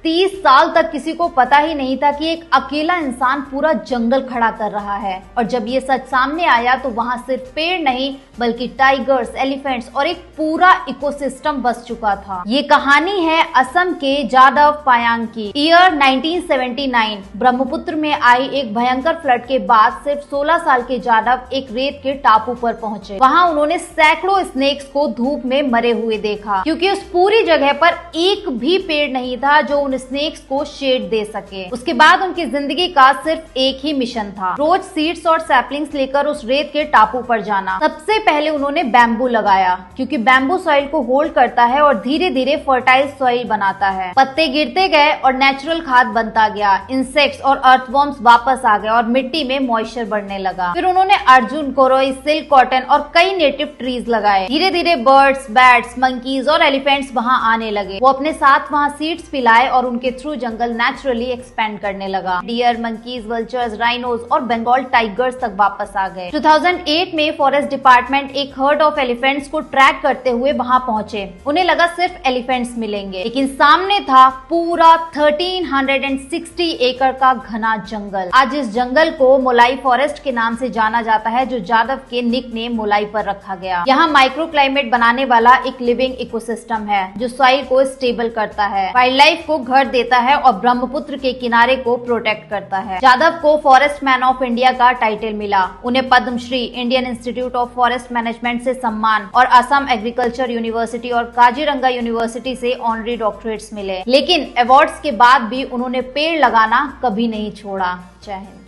30 साल तक किसी को पता ही नहीं था कि एक अकेला इंसान पूरा जंगल खड़ा कर रहा है। और जब ये सच सामने आया तो वहां सिर्फ पेड़ नहीं बल्कि टाइगर्स, एलिफेंट्स और एक पूरा इकोसिस्टम बस चुका था। ये कहानी है असम के जादव पायांग की। ईयर 1979 ब्रह्मपुत्र में आई एक भयंकर फ्लड के बाद सिर्फ 16 साल के जादव एक रेत के टापू पर पहुंचे। वहां उन्होंने सैकड़ों स्नेक्स को धूप में मरे हुए देखा, क्योंकि उस पूरी जगह पर एक भी पेड़ नहीं था जो उन स्नेक्स को शेड दे सके। उसके बाद उनकी जिंदगी का सिर्फ एक ही मिशन था, रोज सीड्स और सैपलिंग्स लेकर उस रेत के टापू पर जाना। सबसे पहले उन्होंने बैम्बू लगाया, क्योंकि बैम्बू सॉइल को होल्ड करता है और धीरे धीरे फर्टाइल सॉइल बनाता है। पत्ते गिरते गए और नेचुरल खाद बनता गया। इंसेक्ट्स और अर्थवर्म्स वापस आ गए और मिट्टी में मॉइस्चर बढ़ने लगा। फिर उन्होंने अर्जुन, कोरोई, सिल्क, कॉटन और कई नेटिव ट्रीज लगाए। धीरे धीरे बर्ड्स, बैट्स, मंकीज और एलिफेंट्स वहां आने लगे। वो अपने साथ वहां सीड्स पिलाए और उनके थ्रू जंगल नेचुरली एक्सपेंड करने लगा। डियर, मंकीज, वल्चर्स, राइनोज और बंगाल टाइगर्स तक वापस आ गए। 2008 में फॉरेस्ट डिपार्टमेंट एक हर्ड ऑफ एलिफेंट्स को ट्रैक करते हुए वहां पहुंचे। उन्हें लगा सिर्फ एलिफेंट्स मिलेंगे, लेकिन सामने था पूरा 1360 एकड़ का घना जंगल। आज इस जंगल को मोलाई फॉरेस्ट के नाम से जाना जाता है, जो जादव के निक नेम मोलाई पर रखा गया। यहाँ माइक्रो क्लाइमेट बनाने वाला एक लिविंग इकोसिस्टम है, जो सॉइल को स्टेबल करता है, वाइल्ड लाइफ को घर देता है और ब्रह्मपुत्र के किनारे को प्रोटेक्ट करता है। जादव को फॉरेस्ट मैन ऑफ इंडिया का टाइटल मिला। उन्हें Padmashri, Indian institute of forest management से सम्मान और असम एग्रीकल्चर यूनिवर्सिटी और काजीरंगा यूनिवर्सिटी से ऑनरी डॉक्टरेट्स मिले। लेकिन अवार्ड्स के बाद भी उन्होंने पेड़ लगाना कभी नहीं छोड़ा। जय हिंद।